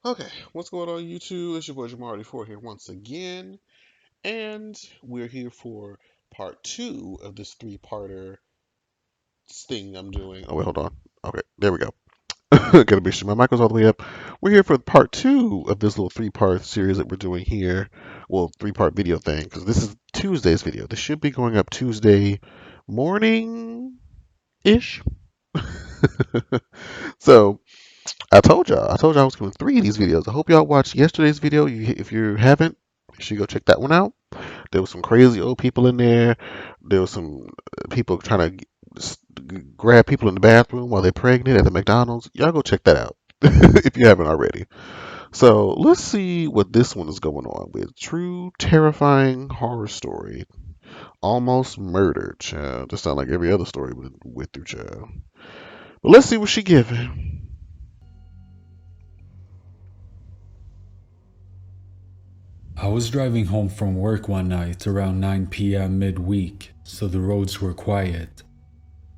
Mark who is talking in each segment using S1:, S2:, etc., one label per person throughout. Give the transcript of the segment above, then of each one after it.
S1: Okay, what's going on YouTube? It's your boy Jamar4 here once again, and we're here for part two of this three-parter thing I'm doing. Oh wait, hold on. Okay, there we go. Gotta make sure my mic goes all the way up. We're here for part two of this little three-part series that we're doing here. Well, three-part video thing, because this is Tuesday's video. This should be going up Tuesday morning-ish. So, I told y'all I was doing three of these videos. I hope y'all watched yesterday's video. If you haven't, you should go check that one out. There was some crazy old people in there. There was some people trying to grab people in the bathroom while they're pregnant at the McDonald's. Y'all go check that out if you haven't already. So let's see what this one is going on with. True terrifying horror story. Almost murdered, child. Just sound like every other story we went through, child. But let's see what she giving.
S2: I was driving home from work one night around 9 p.m. midweek, so the roads were quiet.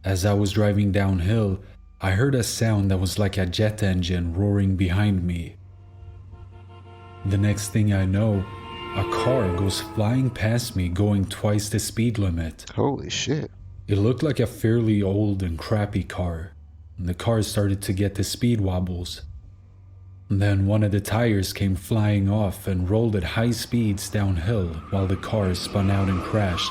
S2: As I was driving downhill, I heard a sound that was like a jet engine roaring behind me. The next thing I know, a car goes flying past me going twice the speed limit.
S1: Holy shit.
S2: It looked like a fairly old and crappy car, and the car started to get the speed wobbles. Then one of the tires came flying off and rolled at high speeds downhill while the car spun out and crashed.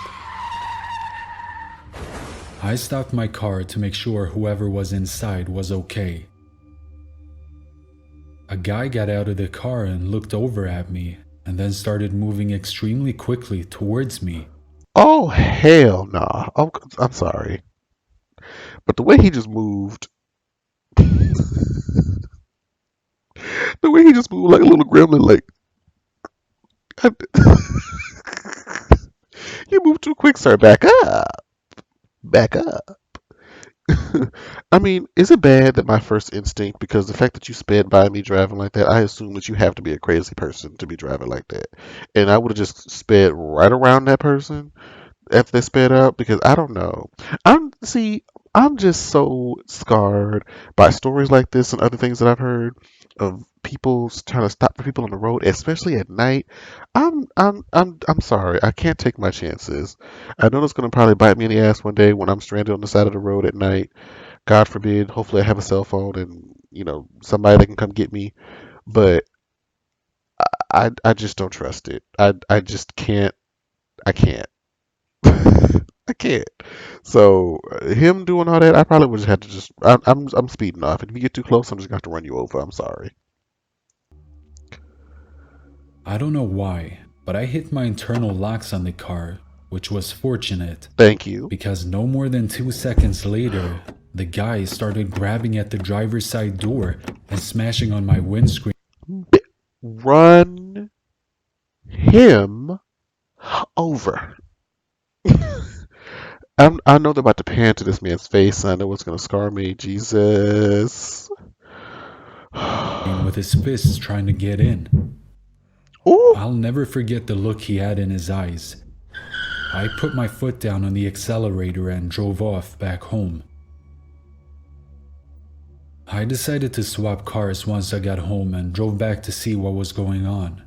S2: I stopped my car to make sure whoever was inside was okay. A guy got out of the car and looked over at me and then started moving extremely quickly towards me.
S1: Oh hell nah. Oh, I'm sorry, but the way he just moved, the way he just moved like a little gremlin, like I, you moved too quick, sir. Back up, back up. I mean, is it bad that my first instinct, because the fact that you sped by me driving like that, I assume that you have to be a crazy person to be driving like that, and I would have just sped right around that person after they sped up because I don't know. I'm just so scarred by stories like this and other things that I've heard of people trying to stop for people on the road, especially at night. I'm sorry. I can't take my chances. I know it's gonna probably bite me in the ass one day when I'm stranded on the side of the road at night. God forbid. Hopefully, I have a cell phone and somebody that can come get me. But I just don't trust it. I just can't. I can't. I can't. So him doing all that, I probably would just have to just. I'm speeding off. If you get too close, I'm just gonna have to run you over. I'm sorry.
S2: I don't know why, but I hit my internal locks on the car, which was fortunate
S1: Thank you.
S2: because no more than 2 seconds later, the guy started grabbing at the driver's side door and smashing on my windscreen.
S1: Run him over. I know they're about to pan to this man's face. And I know it's gonna scar me. Jesus.
S2: With his fists trying to get in.
S1: Ooh.
S2: I'll never forget the look he had in his eyes. I put my foot down on the accelerator and drove off back home. I decided to swap cars once I got home and drove back to see what was going on.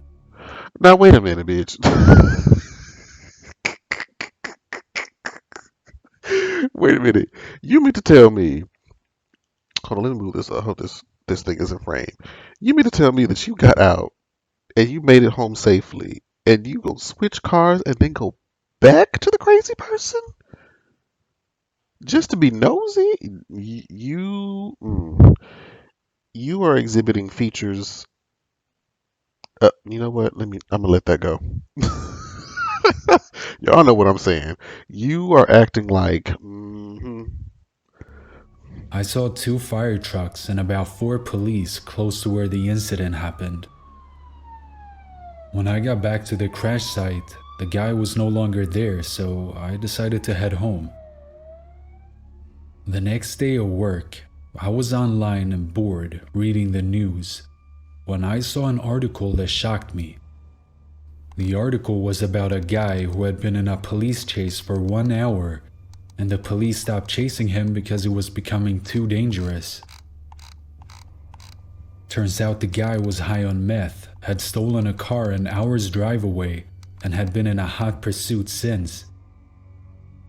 S1: Now wait a minute, bitch. Wait a minute. You mean to tell me? Hold on, let me move this. I hope this thing isn't framed. You mean to tell me that you got out and you made it home safely, and you go switch cars and then go back to the crazy person just to be nosy? You are exhibiting features. You know what? I'm gonna let that go. Y'all know what I'm saying. You are acting like.
S2: I saw 2 fire trucks and about 4 police close to where the incident happened. When I got back to the crash site, the guy was no longer there, so I decided to head home. The next day at work, I was online and bored reading the news when I saw an article that shocked me. The article was about a guy who had been in a police chase for 1 hour, and the police stopped chasing him because it was becoming too dangerous. Turns out the guy was high on meth, had stolen a car an hour's drive away, and had been in a hot pursuit since.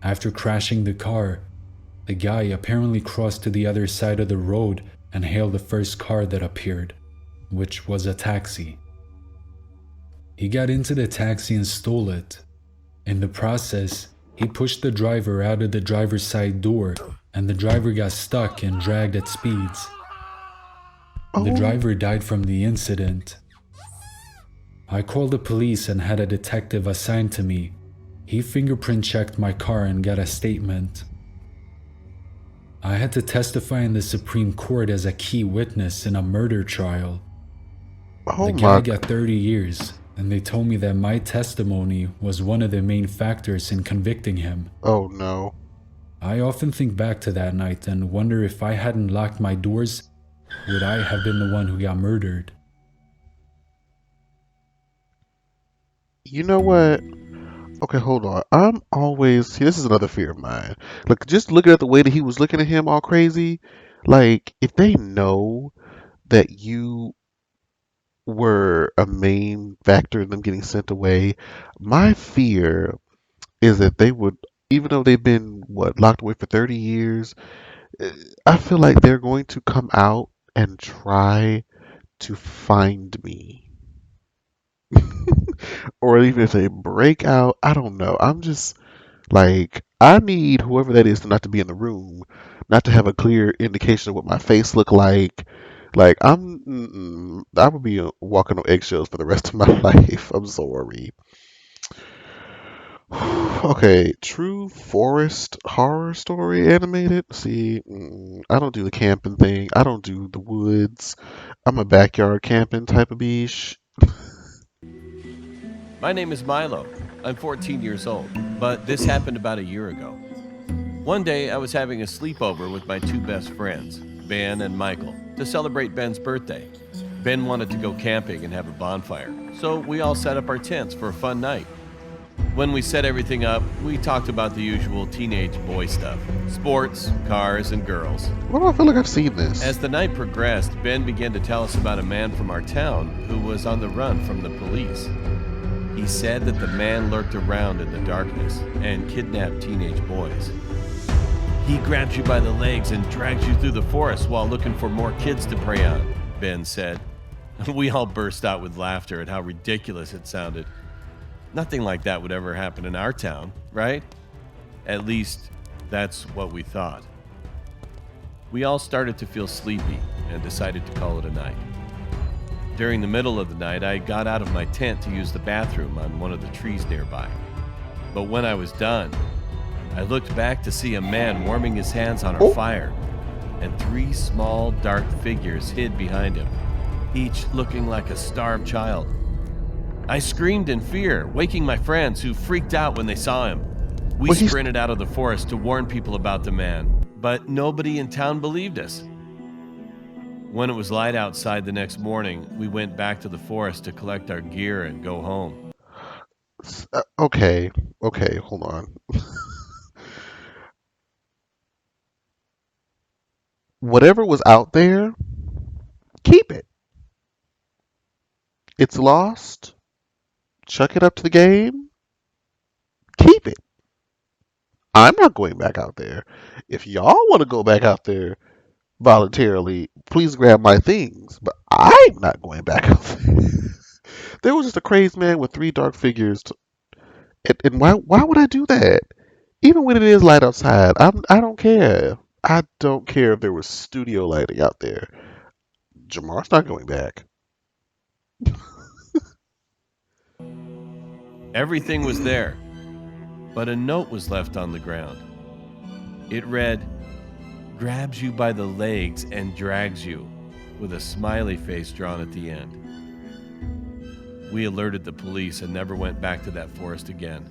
S2: After crashing the car, the guy apparently crossed to the other side of the road and hailed the first car that appeared, which was a taxi. He got into the taxi and stole it. In the process, he pushed the driver out of the driver's side door, and the driver got stuck and dragged at speeds. The
S1: Oh,
S2: driver died from the incident. I called the police and had a detective assigned to me. He fingerprint checked my car and got a statement. I had to testify in the Supreme Court as a key witness in a murder trial.
S1: oh
S2: The guy
S1: my.
S2: got 30 years, and they told me that my testimony was one of the main factors in convicting him.
S1: Oh no.
S2: I often think back to that night and wonder if I hadn't locked my doors, would I have been the one who got murdered?
S1: You know what? Okay, hold on. I'm always see. This is another fear of mine. Like just looking at the way that he was looking at him all crazy. Like if they know that you were a main factor in them getting sent away, my fear is that they would, even though they've been what locked away for 30 years, eh, I feel like they're going to come out and try to find me. Or even if they break out, I don't know. I'm just like, I need whoever that is to not to be in the room, not to have a clear indication of what my face look like. Like I would be walking on eggshells for the rest of my life. I'm sorry. Okay, true forest horror story animated. See, I don't do the camping thing. I don't do the woods. I'm a backyard camping type of beach.
S3: My name is Milo. I'm 14 years old, but this happened about a year ago. One day, I was having a sleepover with my two best friends, Ben and Michael, to celebrate Ben's birthday. Ben wanted to go camping and have a bonfire, so we all set up our tents for a fun night. When we set everything up, we talked about the usual teenage boy stuff sports, cars, and girls.
S1: Why do I feel like I've seen this?
S3: As the night progressed, Ben began to tell us about a man from our town who was on the run from the police. He said that the man lurked around in the darkness and kidnapped teenage boys. He grabs you by the legs and drags you through the forest while looking for more kids to prey on, Ben said. We all burst out with laughter at how ridiculous it sounded. Nothing like that would ever happen in our town, right? At least, that's what we thought. We all started to feel sleepy and decided to call it a night. During the middle of the night, I got out of my tent to use the bathroom on one of the trees nearby. But when I was done, I looked back to see a man warming his hands on our fire, and three small, dark figures hid behind him, each looking like a starved child. I screamed in fear, waking my friends who freaked out when they saw him. We
S1: Well, he's
S3: sprinted out of the forest to warn people about the man, but nobody in town believed us. When it was light outside the next morning, we went back to the forest to collect our gear and go home.
S1: okay. Okay, hold on. Whatever was out there, keep it. It's lost. Chuck it up to the game. Keep it. I'm not going back out there. If y'all want to go back out there voluntarily, please grab my things. But I'm not going back out there. There was just a crazed man with three dark figures. And why would I do that? Even when it is light outside, I don't care. I don't care if there was studio lighting out there. Jamar's not going back.
S3: Everything was there, but a note was left on the ground. It read, "Grabs you by the legs and drags you," with a smiley face drawn at the end. We alerted the police and never went back to that forest again.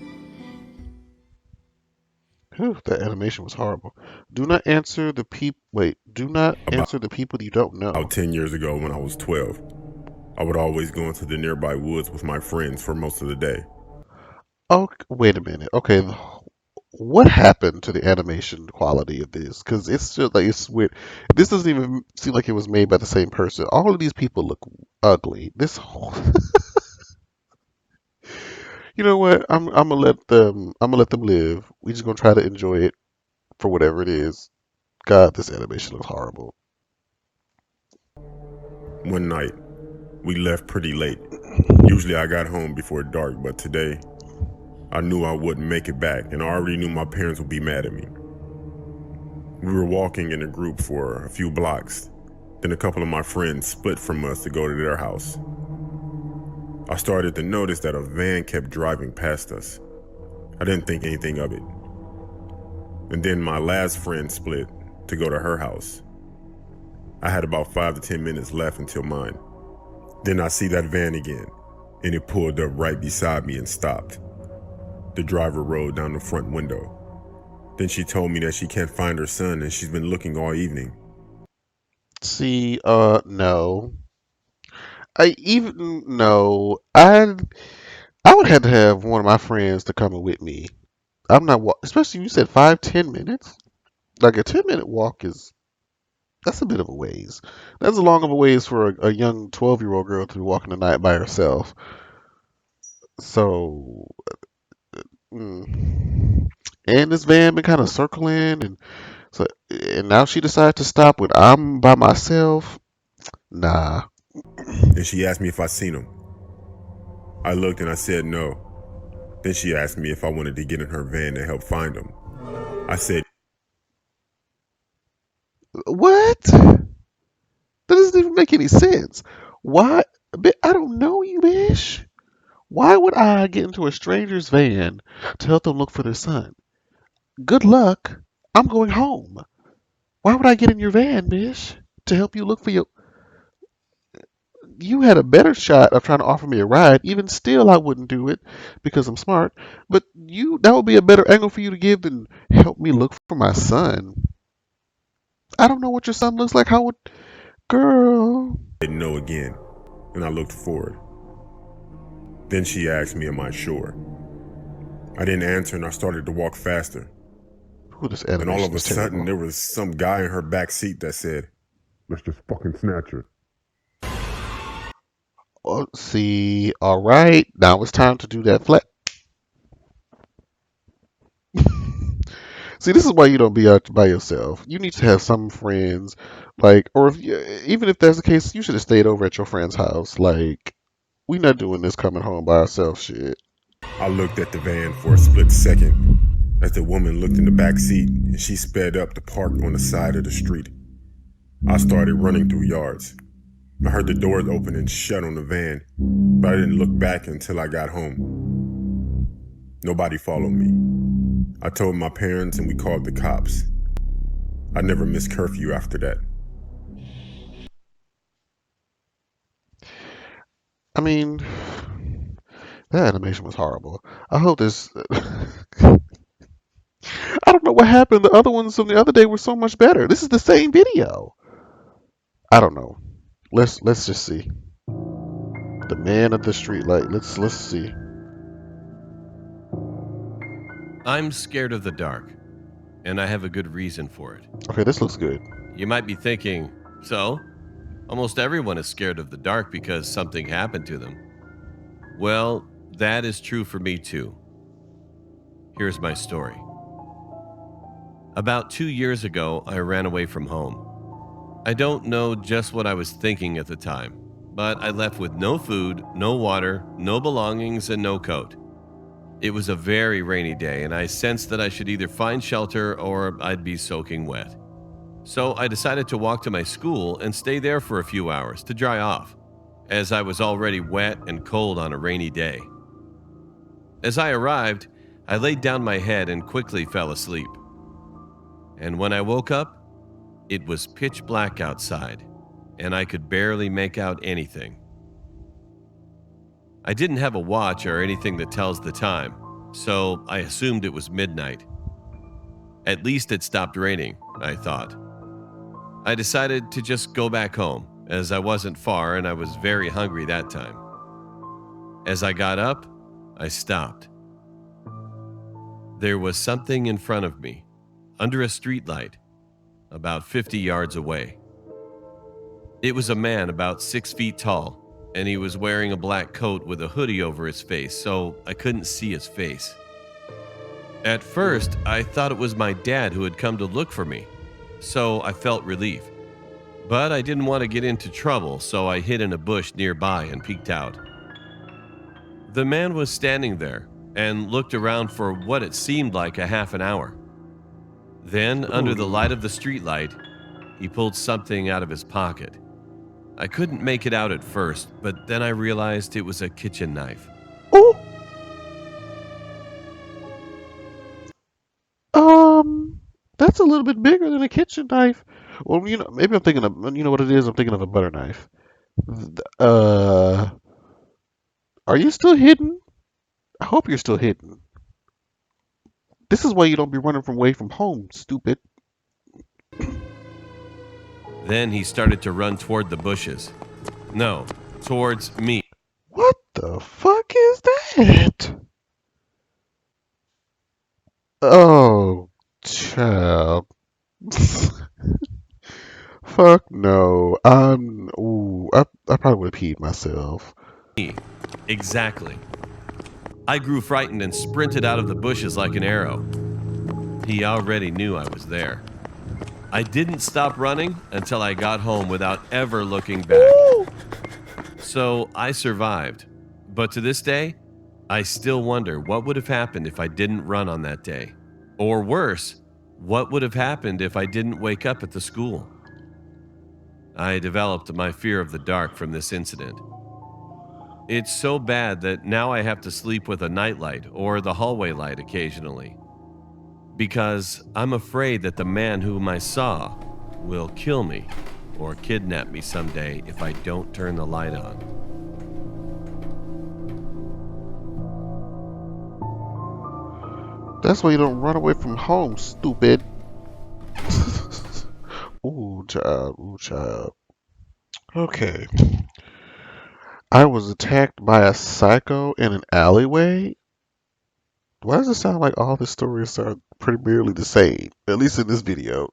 S1: Whew, that animation was horrible. Do not answer the peop. Wait. Do not
S4: About
S1: answer the people you don't know.
S4: 10 years ago, when I was 12, I would always go into the nearby woods with my friends for most of the day.
S1: Oh, wait a minute. Okay, what happened to the animation quality of this? Because it's just like it's weird. This doesn't even seem like it was made by the same person. All of these people look ugly. This whole, you know what? I'm gonna let them. I'm gonna let them live. We just gonna try to enjoy it for whatever it is. God, this animation looks horrible.
S4: One night, we left pretty late. Usually I got home before dark, but today, I knew I wouldn't make it back, and I already knew my parents would be mad at me. We were walking in a group for a few blocks, then a couple of my friends split from us to go to their house. I started to notice that a van kept driving past us. I didn't think anything of it. And then my last friend split to go to her house. I had about 5 to 10 minutes left until mine. Then I see that van again, and it pulled up right beside me and stopped. The driver rolled down the front window. Then she told me that she can't find her son and she's been looking all evening.
S1: See, no. I even no. I would have to have one of my friends to come in with me. I'm not especially you said 5-10 minutes. Like a 10-minute walk is that's a bit of a ways. That's a long of a ways for a young 12-year-old girl to be walking the night by herself. So, and this van been kind of circling, and now she decides to stop when I'm by myself. Nah.
S4: And she asked me if I seen him. I looked and I said no. Then she asked me if I wanted to get in her van to help find him. I said,
S1: What? That doesn't even make any sense. Why? I don't know you, Bish. Why would I get into a stranger's van to help them look for their son? Good luck. I'm going home. Why would I get in your van, Bish, to help you look for your... You had a better shot of trying to offer me a ride. Even still, I wouldn't do it because I'm smart. But that would be a better angle for you to give than help me look for my son. I don't know what your son looks like. How would... Girl.
S4: no again, and I looked forward. Then she asked me, am I sure? I didn't answer and I started to walk faster.
S1: Ooh, this
S4: And all
S1: animation
S4: of a
S1: is
S4: sudden,
S1: terrible.
S4: there was some guy in her back seat that said, let's just fucking snatch her.
S1: Oh, see, all right. Now it's time to do that flat. See, this is why you don't be out by yourself. You need to have some friends, like, or even if that's the case, you should have stayed over at your friend's house. Like, we not doing this coming home by ourselves shit.
S4: I looked at the van for a split second as the woman looked in the back seat and she sped up to park on the side of the street. I started running through yards. I heard the doors open and shut on the van, but I didn't look back until I got home. Nobody followed me. I told my parents and we called the cops. I never missed curfew after that.
S1: I mean, that animation was horrible. I hope this. I don't know what happened. The other ones from the other day were so much better. This is the same video. I don't know. Let's just see. The man of the street light. Let's see.
S3: I'm scared of the dark, and I have a good reason for it.
S1: Okay, this looks good.
S3: You might be thinking, so? Almost everyone is scared of the dark because something happened to them. Well, that is true for me too. Here's my story. About 2 years ago, I ran away from home. I don't know just what I was thinking at the time, but I left with no food, no water, no belongings, and no coat. It was a very rainy day, and I sensed that I should either find shelter or I'd be soaking wet. So I decided to walk to my school and stay there for a few hours to dry off, as I was already wet and cold on a rainy day. As I arrived, I laid down my head and quickly fell asleep. And when I woke up, it was pitch black outside, and I could barely make out anything. I didn't have a watch or anything that tells the time, so I assumed it was midnight. At least it stopped raining, I thought. I decided to just go back home, as I wasn't far and I was very hungry that time. As I got up, I stopped. There was something in front of me, under a streetlight, about 50 yards away. It was a man about 6 feet tall, and he was wearing a black coat with a hoodie over his face, so I couldn't see his face. At first, I thought it was my dad who had come to look for me, so I felt relief. But I didn't want to get into trouble, so I hid in a bush nearby and peeked out. The man was standing there and looked around for what it seemed like a half an hour. Then, under the light of the streetlight, he pulled something out of his pocket. I couldn't make it out at first, but then I realized it was a kitchen knife.
S1: Oh. That's a little bit bigger than a kitchen knife. Well, maybe I'm thinking of, what it is? I'm thinking of a butter knife. Are you still hidden? I hope you're still hidden. This is why you don't be running away from home, stupid.
S3: Then he started to run toward the bushes. No, towards me.
S1: What the fuck is that? Oh, child. Fuck no. I probably would have peed myself.
S3: Exactly. I grew frightened and sprinted out of the bushes like an arrow. He already knew I was there. I didn't stop running until I got home without ever looking back. So I survived. But to this day, I still wonder what would have happened if I didn't run on that day. Or worse, what would have happened if I didn't wake up at the school? I developed my fear of the dark from this incident. It's so bad that now I have to sleep with a nightlight or the hallway light occasionally. Because I'm afraid that the man whom I saw will kill me or kidnap me someday if I don't turn the light on.
S1: That's why you don't run away from home, stupid. Ooh, child. Ooh, child. Okay. I was attacked by a psycho in an alleyway. Why does it sound like all the stories are pretty nearly the same? At least in this video.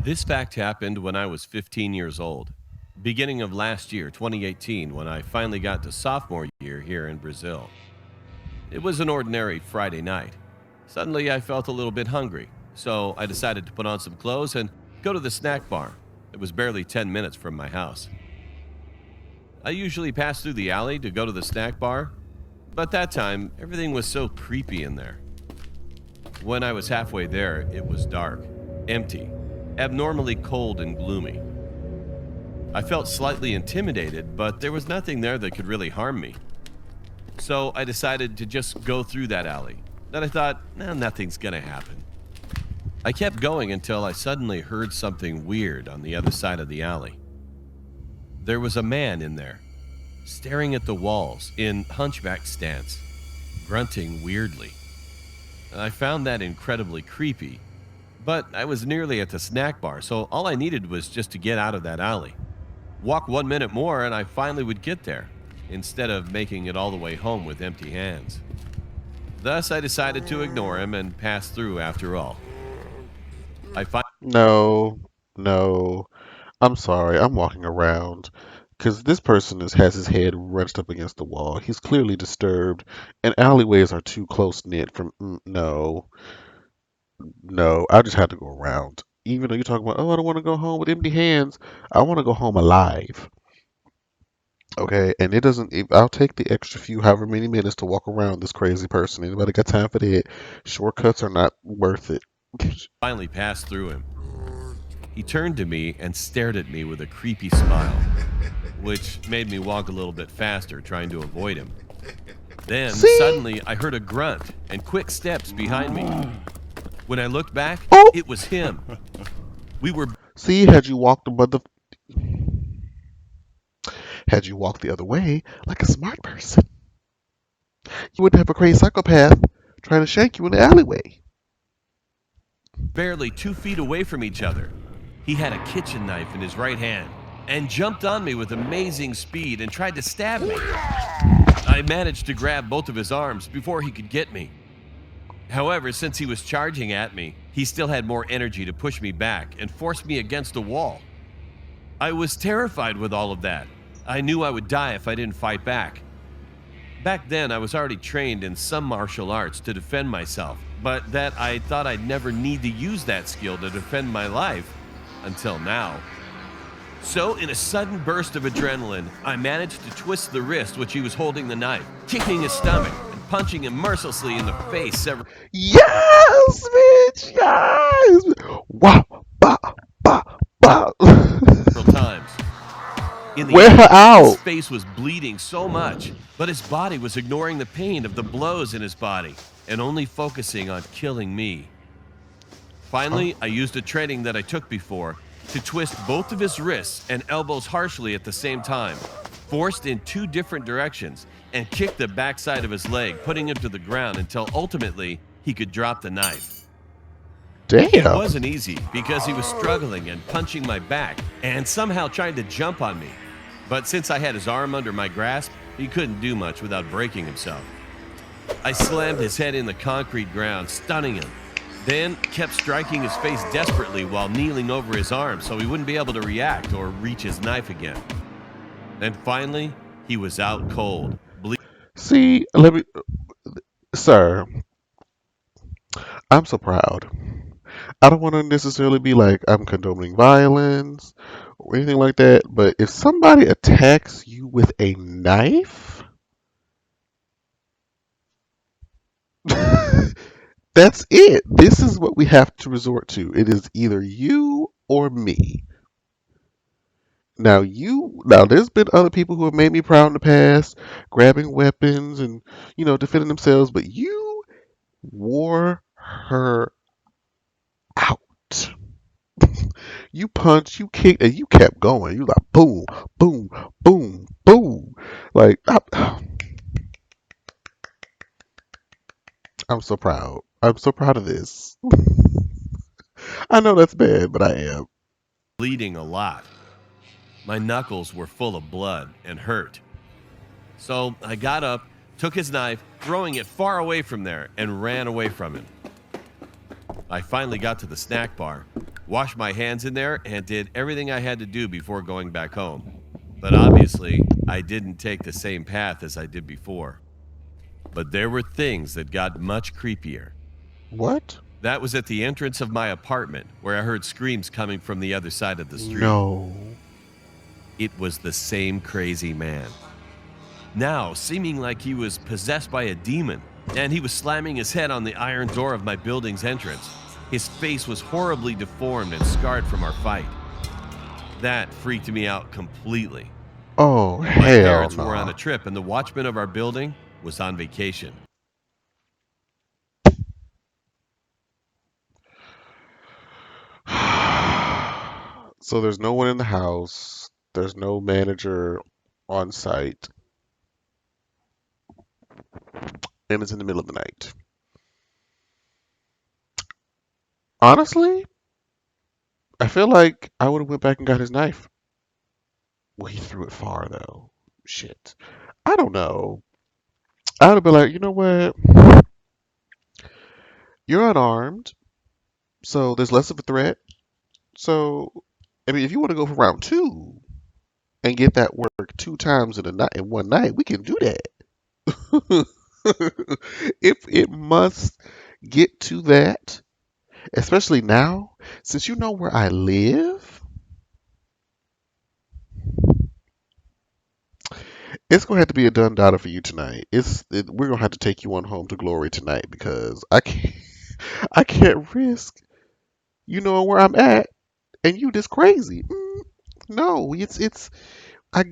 S3: This fact happened when I was 15 years old, beginning of last year, 2018, when I finally got to sophomore year here in Brazil. It was an ordinary Friday night. Suddenly I felt a little bit hungry, so I decided to put on some clothes and go to the snack bar. It was barely 10 minutes from my house. I usually pass through the alley to go to the snack bar, but that time everything was so creepy in there. When I was halfway there, it was dark, empty, abnormally cold and gloomy. I felt slightly intimidated, but there was nothing there that could really harm me. So I decided to just go through that alley. Then I thought, nothing's gonna happen. I kept going until I suddenly heard something weird on the other side of the alley. There was a man in there, staring at the walls in hunchback stance, grunting weirdly. I found that incredibly creepy, but I was nearly at the snack bar, so all I needed was just to get out of that alley. Walk 1 minute more and I finally would get there, instead of making it all the way home with empty hands. Thus, I decided to ignore him and pass through after all.
S1: No. I'm sorry. I'm walking around. Because this person has his head wrenched up against the wall. He's clearly disturbed. And alleyways are too close-knit from... No. I just had to go around. Even though you're talking about, I don't want to go home with empty hands. I want to go home alive. Okay, and it doesn't. I'll take the extra few, however many minutes to walk around this crazy person. Anybody got time for that? Shortcuts are not worth it.
S3: Finally passed through him. He turned to me and stared at me with a creepy smile, which made me walk a little bit faster, trying to avoid him. Then, suddenly, I heard a grunt and quick steps behind me. When I looked back, it was him. We were...
S1: See, had you walked the other way, like a smart person, you wouldn't have a crazy psychopath trying to shank you in the alleyway.
S3: Barely 2 feet away from each other. He had a kitchen knife in his right hand and jumped on me with amazing speed and tried to stab me. I managed to grab both of his arms before he could get me. However, since he was charging at me, he still had more energy to push me back and force me against a wall. I was terrified with all of that. I knew I would die if I didn't fight back. Back then, I was already trained in some martial arts to defend myself, but that I thought I'd never need to use that skill to defend my life until now. So, in a sudden burst of adrenaline, I managed to twist the wrist which he was holding the knife, kicking his stomach and punching him mercilessly in the face several
S1: Yes, bitch. Yes. Wow. Bah, bah, bah.
S3: times. In the
S1: Wear
S3: end,
S1: her out.
S3: his face was bleeding so much, but his body was ignoring the pain of the blows in his body and only focusing on killing me. Finally, I used a training that I took before to twist both of his wrists and elbows harshly at the same time, forced in two different directions, and kicked the backside of his leg, putting him to the ground until ultimately he could drop the knife. It
S1: Damn.
S3: wasn't easy because he was struggling and punching my back and somehow trying to jump on me. But since I had his arm under my grasp, he couldn't do much without breaking himself. I slammed his head in the concrete ground, stunning him, then kept striking his face desperately while kneeling over his arm so he wouldn't be able to react or reach his knife again. Then finally, he was out cold,
S1: See, let me, sir. I'm so proud. I don't want to necessarily be like I'm condoning violence or anything like that, but if somebody attacks you with a knife, that's it. This is what we have to resort to. It is either you or me. Now there's been other people who have made me proud in the past, grabbing weapons and, defending themselves, but you wore her out. You punched, you kicked, and you kept going. You like boom, boom, boom, boom. Like I'm so proud. I'm so proud of this. I know that's bad, but I am.
S3: bleeding a lot. My knuckles were full of blood and hurt. So I got up, took his knife, throwing it far away from there, and ran away from him. I finally got to the snack bar, washed my hands in there, and did everything I had to do before going back home. But obviously, I didn't take the same path as I did before. But there were things that got much creepier.
S1: What?
S3: That was at the entrance of my apartment, where I heard screams coming from the other side of the street.
S1: No.
S3: It was the same crazy man. Now, seeming like he was possessed by a demon, and he was slamming his head on the iron door of my building's entrance. His face was horribly deformed and scarred from our fight. That freaked me out completely.
S1: Oh,
S3: My
S1: hell
S3: parents
S1: no.
S3: were on a trip, and the watchman of our building was on vacation.
S1: So there's no one in the house. There's no manager on site. And it's in the middle of the night. Honestly, I feel like I would have went back and got his knife. Well, he threw it far though. Shit. I don't know. I would have been like, you know what? You're unarmed, so there's less of a threat. So, I mean, if you want to go for round two and get that work two times in a night in one night, we can do that. If it must get to that, especially now, since you know where I live, it's gonna have to be a done daughter for you tonight. We're gonna have to take you on home to glory tonight because I can't risk you knowing where I'm at and you just crazy. No, it's I.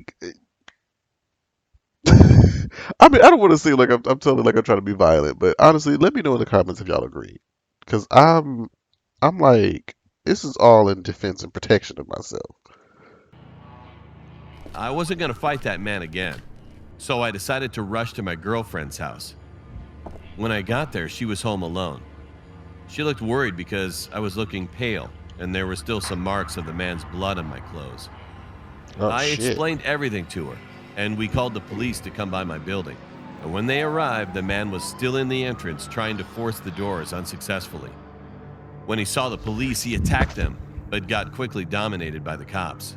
S1: I mean, I don't want to seem like I'm telling like I'm trying to be violent, but honestly, let me know in the comments if y'all agree, because I'm like this is all in defense and protection of myself.
S3: I wasn't going to fight that man again, so I decided to rush to my girlfriend's house. When I got there, she was home alone. She looked worried because I was looking pale, and there were still some marks of the man's blood on my clothes.
S1: Oh
S3: I
S1: shit!
S3: explained everything to her, and we called the police to come by my building. And when they arrived, the man was still in the entrance trying to force the doors unsuccessfully. When he saw the police, he attacked them, but got quickly dominated by the cops.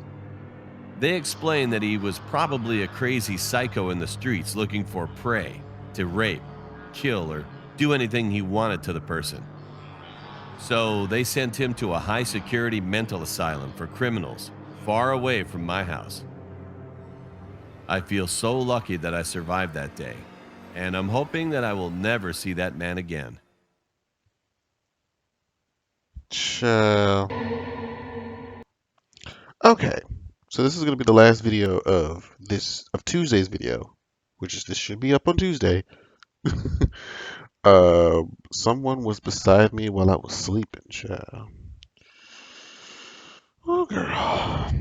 S3: They explained that he was probably a crazy psycho in the streets looking for prey to rape, kill, or do anything he wanted to the person. So they sent him to a high-security mental asylum for criminals, far away from my house. I feel so lucky that I survived that day, and I'm hoping that I will never see that man again.
S1: Child. Okay, so this is gonna be the last video of Tuesday's video, this should be up on Tuesday. Someone was beside me while I was sleeping, child. Oh, girl.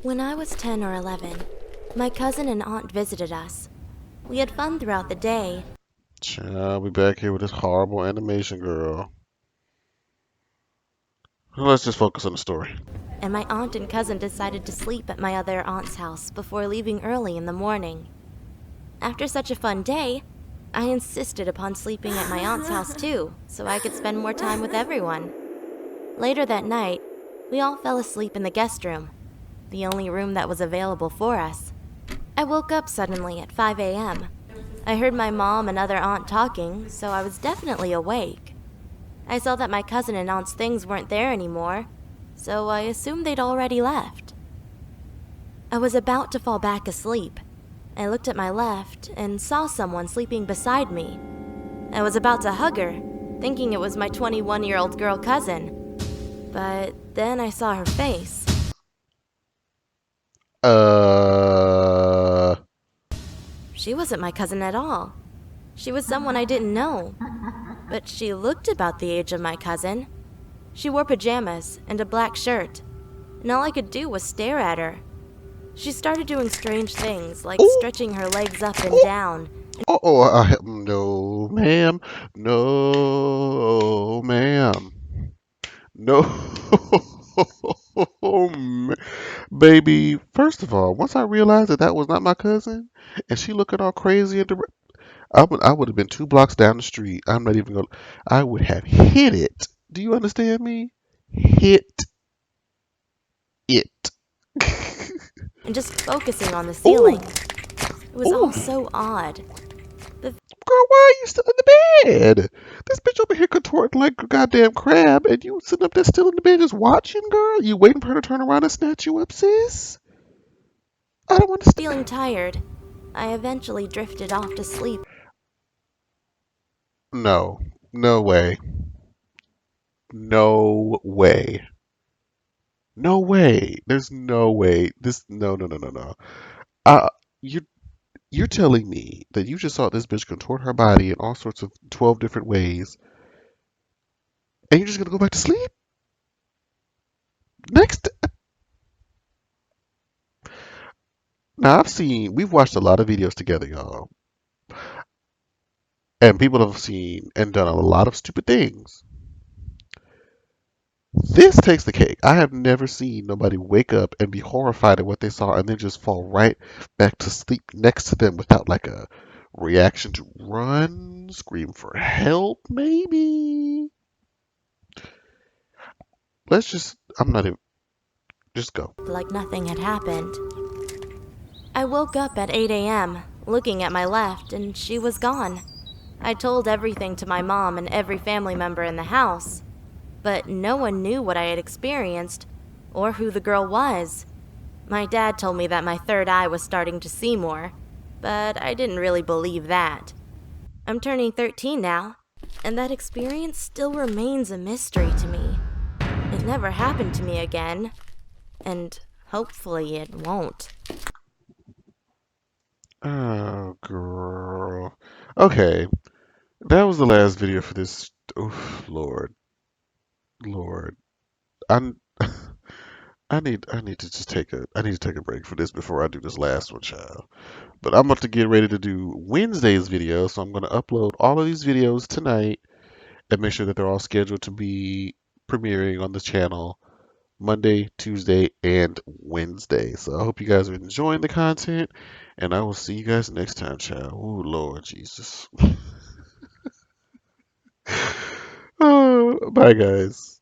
S5: When I was 10 or 11, my cousin and aunt visited us. We had fun throughout the day.
S1: Child, we back here with this horrible animation, girl. Let's just focus on the story.
S5: And my aunt and cousin decided to sleep at my other aunt's house before leaving early in the morning. After such a fun day, I insisted upon sleeping at my aunt's house too, so I could spend more time with everyone. Later that night, we all fell asleep in the guest room, the only room that was available for us. I woke up suddenly at 5 a.m. I heard my mom and other aunt talking, so I was definitely awake. I saw that my cousin and aunt's things weren't there anymore, so I assumed they'd already left. I was about to fall back asleep. I looked at my left and saw someone sleeping beside me. I was about to hug her, thinking it was my 21-year-old girl cousin. But then I saw her face. She wasn't my cousin at all. She was someone I didn't know. But she looked about the age of my cousin. She wore pajamas and a black shirt, and all I could do was stare at her. She started doing strange things, like stretching her legs up and down.
S1: No, ma'am. No, ma'am. No. Baby, first of all, once I realized that was not my cousin, and she looking all crazy and I would have been 2 blocks down the street. I'm not even gonna. I would have hit it. Do you understand me? Hit it.
S5: And just focusing on the ceiling. It was all so odd.
S1: Girl, why are you still in the bed? This bitch over here contorting like a goddamn crab, and you sitting up there still in the bed just watching, girl? You waiting for her to turn around and snatch you up, sis? I don't want to.
S5: Feeling tired, I eventually drifted off to sleep.
S1: No. No way. No way. No way. There's no way. No. You're telling me that you just saw this bitch contort her body in all sorts of 12 different ways, and you're just gonna go back to sleep? Next. Now we've watched a lot of videos together, y'all, and people have seen and done a lot of stupid things. This takes the cake. I have never seen nobody wake up and be horrified at what they saw and then just fall right back to sleep next to them without like a reaction to run, scream for help, maybe. I'm not even, just go.
S5: Like nothing had happened. I woke up at 8 a.m., looking at my left, and she was gone. I told everything to my mom and every family member in the house, but no one knew what I had experienced or who the girl was. My dad told me that my third eye was starting to see more, but I didn't really believe that. I'm turning 13 now, and that experience still remains a mystery to me. It never happened to me again, and hopefully it won't.
S1: Oh, girl. Okay, that was the last video for this. Oof, Lord. I'm. I need to just I need to take a break for this before I do this last one, child. But I'm about to get ready to do Wednesday's video, so I'm going to upload all of these videos tonight and make sure that they're all scheduled to be premiering on the channel Monday, Tuesday, and Wednesday. So I hope you guys are enjoying the content, and I will see you guys next time, child. Oh, Lord Jesus. Oh, bye, guys.